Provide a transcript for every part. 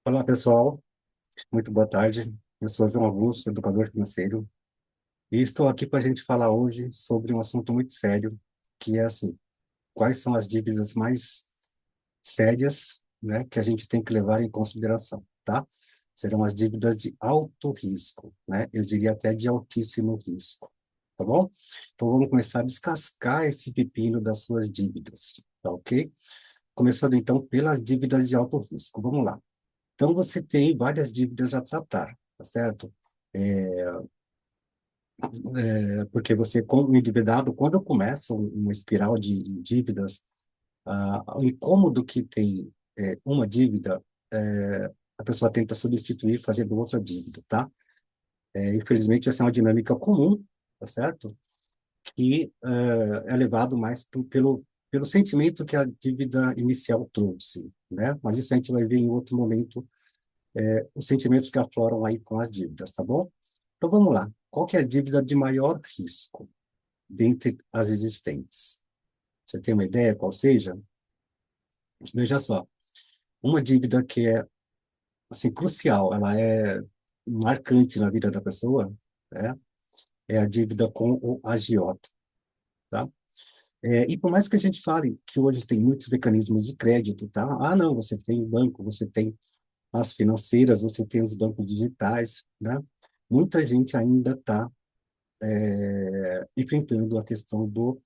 Olá, pessoal. Muito boa tarde. Eu sou João Augusto, educador financeiro, e estou aqui para a gente falar hoje sobre um assunto muito sério, que é assim, quais são as dívidas mais sérias, né, que a gente tem que levar em consideração, tá? Serão as dívidas de alto risco, né? Eu diria até de altíssimo risco, tá bom? Então vamos começar a descascar esse pepino das suas dívidas, tá ok? Começando então pelas dívidas de alto risco. Vamos lá. Então, você tem várias dívidas a tratar, tá certo? Porque você, como endividado, quando começa uma espiral de dívidas, o incômodo que tem uma dívida, a pessoa tenta substituir fazendo outra dívida, tá? Infelizmente, essa é uma dinâmica comum, tá certo? Que é levado mais pelo sentimento que a dívida inicial trouxe, né? Mas isso a gente vai ver em outro momento, os sentimentos que afloram aí com as dívidas, tá bom? Então vamos lá. Qual que é a dívida de maior risco dentre as existentes? Você tem uma ideia qual seja? Veja só, uma dívida que é assim crucial, ela é marcante na vida da pessoa, né? É a dívida com o agiota, tá? E por mais que a gente fale que hoje tem muitos mecanismos de crédito, tá? Ah, não, você tem o banco, você tem as financeiras, você tem os bancos digitais, né? Muita gente ainda está enfrentando a questão do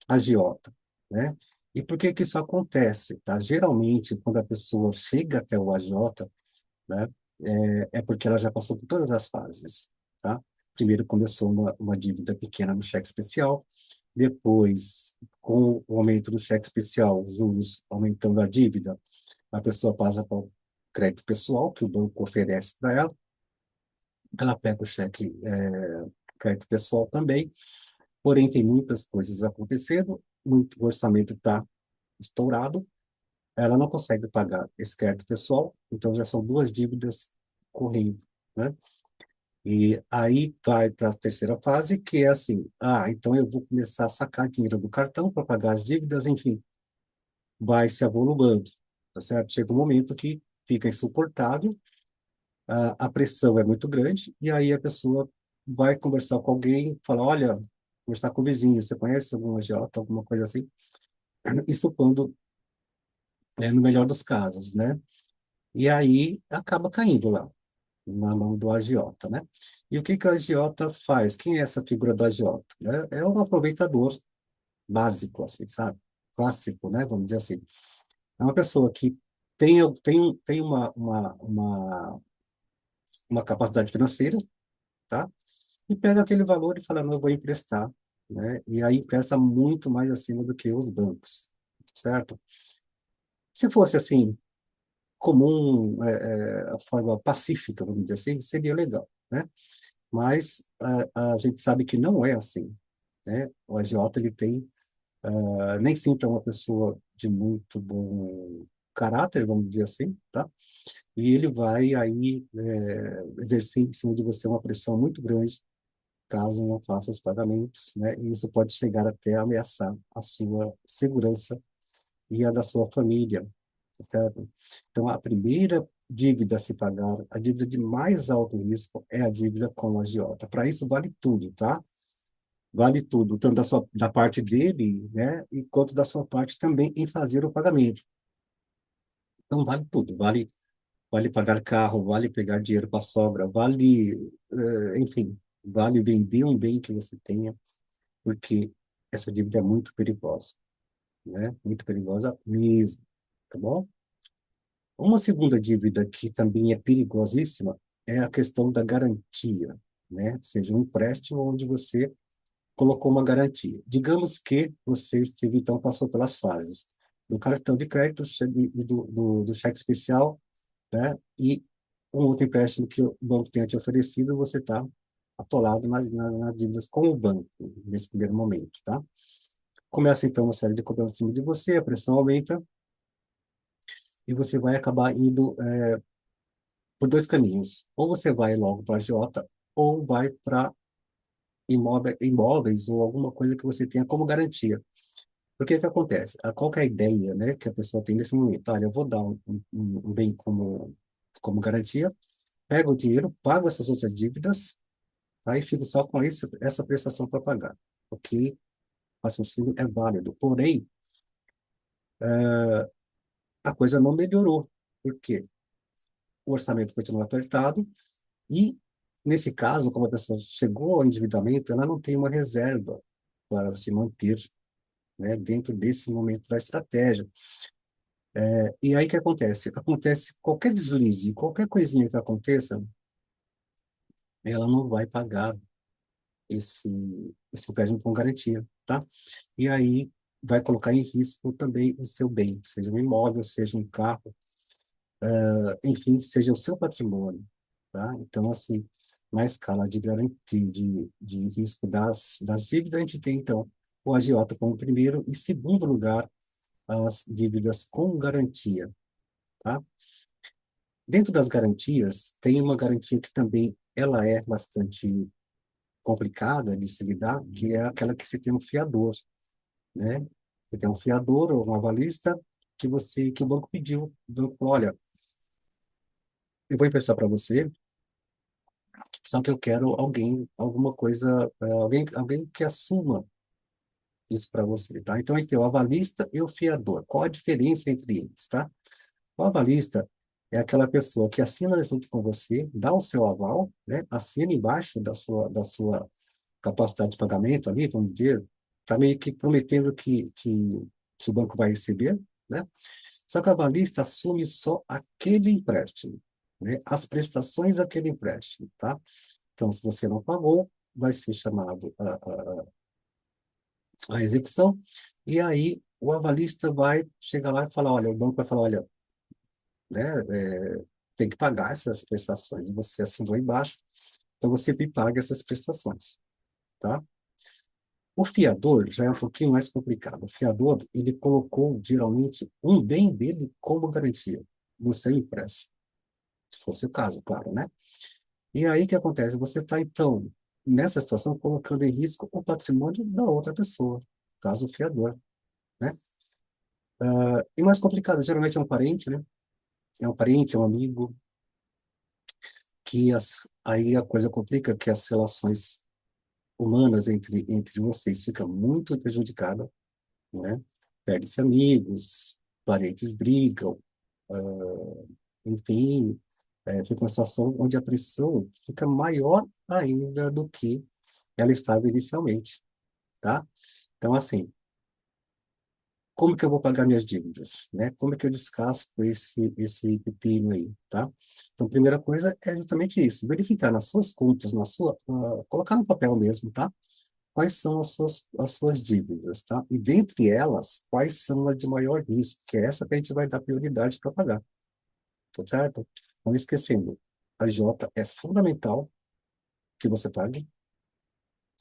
agiota, né? E por que que isso acontece, tá? Geralmente, quando a pessoa chega até o agiota, né, é porque ela já passou por todas as fases, tá? Primeiro começou uma dívida pequena no cheque especial, depois, com o aumento do cheque especial, os juros aumentando a dívida, a pessoa passa para o crédito pessoal, que o banco oferece para ela, ela pega o cheque, crédito pessoal também, porém tem muitas coisas acontecendo, muito o orçamento está estourado, ela não consegue pagar esse crédito pessoal, então já são duas dívidas correndo, né? E aí vai para a terceira fase, que é assim, então eu vou começar a sacar dinheiro do cartão para pagar as dívidas, enfim, vai se avolumando, tá certo? Chega um momento que fica insuportável, a pressão é muito grande, e aí a pessoa vai conversar com alguém, fala, olha, conversar com o vizinho, você conhece algum agiota, alguma coisa assim? E supondo, no melhor dos casos, né? E aí acaba caindo lá, na mão do agiota, né? E o que que o agiota faz? Quem é essa figura do agiota? É um aproveitador básico, assim, sabe? Clássico, né? Vamos dizer assim. É uma pessoa que tem uma capacidade financeira, tá? E pega aquele valor e fala, não, eu vou emprestar, né? E aí empresta muito mais acima do que os bancos, certo? Se fosse assim, comum, a forma pacífica, vamos dizer assim, seria legal, né? Mas a gente sabe que não é assim, né? O agiota, ele tem, nem sempre é uma pessoa de muito bom caráter, vamos dizer assim, tá? E ele vai aí exercer em cima de você uma pressão muito grande caso não faça os pagamentos, né? E isso pode chegar até a ameaçar a sua segurança e a da sua família, tá certo? Então, a primeira dívida a se pagar, a dívida de mais alto risco, é a dívida com o agiota. Para isso, vale tudo, tá? Vale tudo, tanto da parte dele, né, e quanto da sua parte também em fazer o pagamento. Então, vale tudo, vale pagar carro, vale pegar dinheiro para sobra, vale, enfim, vale vender um bem que você tenha, porque essa dívida é muito perigosa, né? Muito perigosa mesmo, tá bom? Uma segunda dívida que também é perigosíssima é a questão da garantia, né? Ou seja, um empréstimo onde você colocou uma garantia. Digamos que você esteve, então, passou pelas fases do cartão de crédito e do cheque especial, né? E um outro empréstimo que o banco tenha te oferecido, você está atolado nas dívidas com o banco, nesse primeiro momento, tá? Começa, então, uma série de cobranças em cima de você, a pressão aumenta, e você vai acabar indo por dois caminhos. Ou você vai logo para a agiota, ou vai para imóveis ou alguma coisa que você tenha como garantia. Porque que acontece? Qual que é a ideia, né, que a pessoa tem nesse momento? Olha, eu vou dar um bem como como garantia, pego o dinheiro, pago essas outras dívidas, tá? E fico só com essa prestação para pagar. Ok? O raciocínio é válido. Porém, a coisa não melhorou. Por quê? O orçamento continua apertado e, nesse caso, como a pessoa chegou ao endividamento, ela não tem uma reserva para se manter, né, dentro desse momento da estratégia. E aí o que acontece? Acontece qualquer deslize, qualquer coisinha que aconteça, ela não vai pagar esse empréstimo com garantia, tá? E aí vai colocar em risco também o seu bem, seja um imóvel, seja um carro, enfim, seja o seu patrimônio, tá? Então, assim, na escala de garantia, de risco das dívidas, a gente tem, então, o agiota como primeiro e segundo lugar, as dívidas com garantia, tá? Dentro das garantias, tem uma garantia que também ela é bastante complicada de se lidar, que é aquela que você tem um fiador, né? Você tem um fiador ou um avalista que o banco pediu. O banco falou, olha, eu vou emprestar para você, só que eu quero alguém, alguma coisa, alguém que assuma isso para você, tá? Então, aí tem o avalista e o fiador. Qual a diferença entre eles, tá? O avalista é aquela pessoa que assina junto com você, dá o seu aval, né? Assina embaixo da sua capacidade de pagamento ali, vamos dizer, está meio que prometendo que o banco vai receber, né? Só que o avalista assume só aquele empréstimo, né? As prestações daquele empréstimo, tá? Então, se você não pagou, vai ser chamado a execução, e aí o avalista vai chegar lá e falar, olha, o banco vai falar, olha, né, tem que pagar essas prestações, e você assinou embaixo, então você me paga essas prestações, tá? O fiador já é um pouquinho mais complicado. O fiador, ele colocou, geralmente, um bem dele como garantia no seu empréstimo, se fosse o caso, claro, né? E aí, o que acontece? Você está, então, nessa situação, colocando em risco o patrimônio da outra pessoa, caso o fiador, né? E mais complicado, geralmente é um parente, né? É um parente, é um amigo, aí a coisa complica, que as relações humanas entre vocês ficam muito prejudicadas, né? Perde-se amigos, parentes brigam, enfim, fica uma situação onde a pressão fica maior ainda do que ela estava inicialmente, tá? Então, assim, como que eu vou pagar minhas dívidas, né? Como é que eu descasco esse pepino aí, tá? Então, a primeira coisa é justamente isso, verificar nas suas contas, colocar no papel mesmo, tá? Quais são as suas dívidas, tá? E dentre elas, quais são as de maior risco, que é essa que a gente vai dar prioridade para pagar, tá certo? Não esquecendo, a Jota é fundamental que você pague,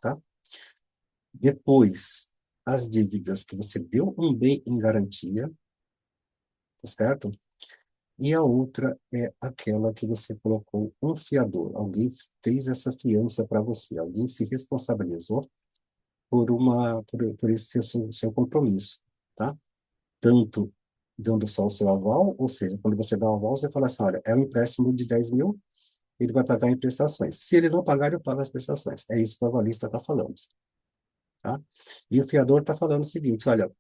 tá? Depois, as dívidas que você deu um bem em garantia, tá certo? E a outra é aquela que você colocou um fiador. Alguém fez essa fiança para você, alguém se responsabilizou por esse seu compromisso, tá? Tanto dando só o seu aval, ou seja, quando você dá o aval, você fala assim, olha, é um empréstimo de 10 mil, ele vai pagar em prestações. Se ele não pagar, eu pago as prestações. É isso que o avalista está falando, tá? E o fiador está falando o seguinte, olha,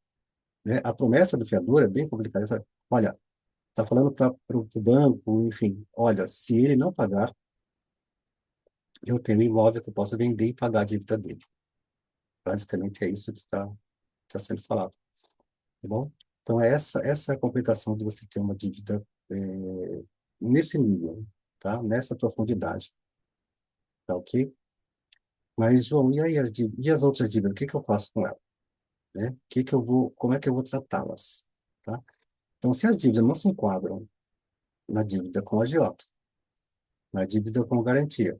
né, a promessa do fiador é bem complicada. Ele fala, olha, está falando para o banco, enfim, olha, se ele não pagar, eu tenho um imóvel que eu posso vender e pagar a dívida dele. Basicamente é isso que está sendo falado, tá bom? Então, essa é a complicação de você ter uma dívida nesse nível, tá? Nessa profundidade, tá ok? Mas, João, e aí e as outras dívidas, o que que eu faço com elas, né? Como é que eu vou tratá-las, tá? Então, se as dívidas não se enquadram na dívida com agiota, na dívida com garantia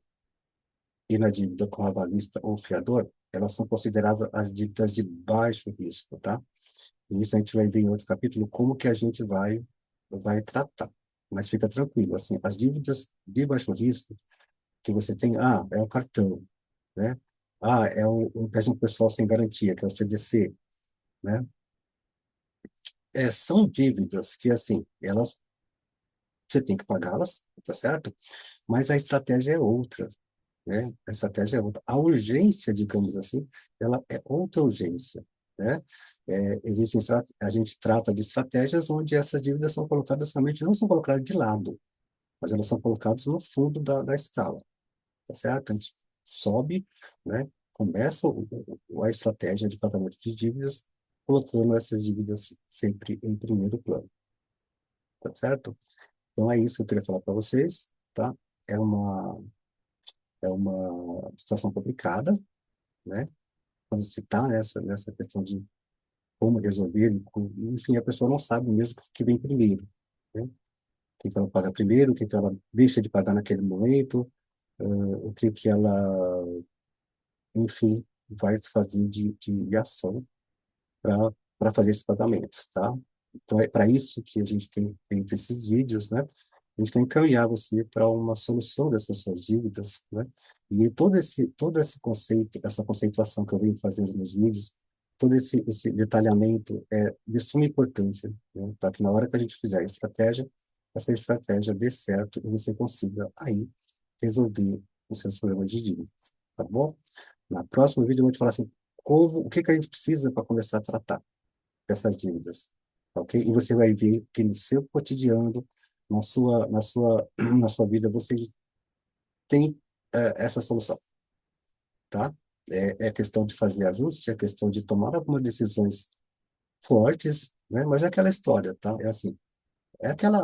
e na dívida com avalista ou fiador, elas são consideradas as dívidas de baixo risco, tá? E isso a gente vai ver em outro capítulo, como que a gente vai tratar. Mas fica tranquilo, assim, as dívidas de baixo risco que você tem, é o cartão, né? É o empréstimo pessoal sem garantia, que é o CDC, né? São dívidas que, assim, elas você tem que pagá-las, tá certo? Mas a estratégia é outra, né? A estratégia é outra. A urgência, digamos assim, ela é outra urgência, né? A gente trata de estratégias onde essas dívidas são colocadas realmente, não são colocadas de lado, mas elas são colocadas no fundo da escala, tá certo? A gente sobe, né? Começa a estratégia de pagamento de dívidas, colocando essas dívidas sempre em primeiro plano, tá certo? Então é isso que eu queria falar para vocês, tá? É uma, é uma situação complicada, né? Quando se está nessa questão de como resolver, enfim, a pessoa não sabe mesmo o que vem primeiro, né? O que que ela paga primeiro, o que que ela deixa de pagar naquele momento, o que que ela, enfim, vai fazer de ação para fazer esses pagamentos, tá? Então, é para isso que a gente tem feito esses vídeos, né? A gente quer encaminhar você para uma solução dessas suas dívidas, né? E todo esse conceito, essa conceituação que eu venho fazendo nos vídeos, todo esse detalhamento é de suma importância, né? Para que na hora que a gente fizer a estratégia, essa estratégia dê certo e você consiga aí resolver os seus problemas de dívidas, tá bom? Na próxima vídeo eu vou te falar assim, o que que a gente precisa para começar a tratar dessas dívidas, tá ok? E você vai ver que no seu cotidiano, na sua vida, você tem essa solução, tá? É questão de fazer ajuste, é questão de tomar algumas decisões fortes, né? Mas é aquela história, tá? É assim, é aquele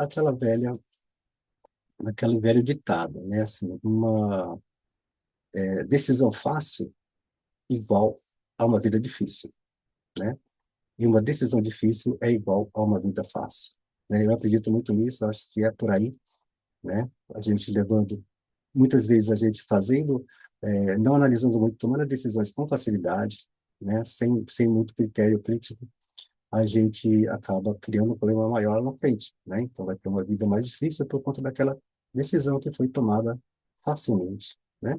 velho ditado, né? Assim, uma decisão fácil igual a uma vida difícil, né? E uma decisão difícil é igual a uma vida fácil, né? Eu acredito muito nisso, eu acho que é por aí, né? A gente levando, muitas vezes a gente fazendo, não analisando muito, tomando decisões com facilidade, né? Sem muito critério crítico, a gente acaba criando um problema maior lá na frente, né? Então vai ter uma vida mais difícil por conta daquela decisão que foi tomada facilmente, né?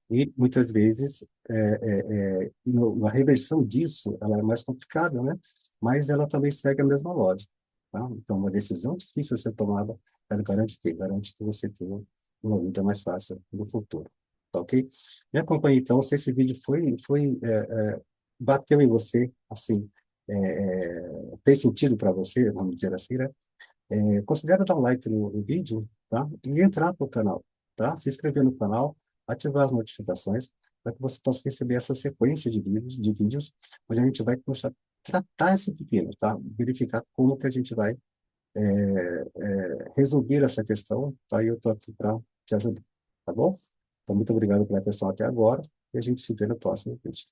E muitas vezes a reversão disso ela é mais complicada, né? Mas ela também segue a mesma lógica, tá? Então uma decisão difícil a ser tomada, ela garante o quê? Garante que você tenha uma vida mais fácil no futuro, tá ok? Me acompanhe então, se esse vídeo bateu em você, assim, fez sentido para você, vamos dizer assim, né? Considere dar um like no vídeo, tá? E entrar no canal, tá? Se inscrever no canal, ativar as notificações, para que você possa receber essa sequência de vídeos, onde a gente vai começar a tratar esse pepino, tá? Verificar como que a gente vai resolver essa questão, tá? E eu estou aqui para te ajudar, tá bom? Então, muito obrigado pela atenção até agora, e a gente se vê no próximo vídeo.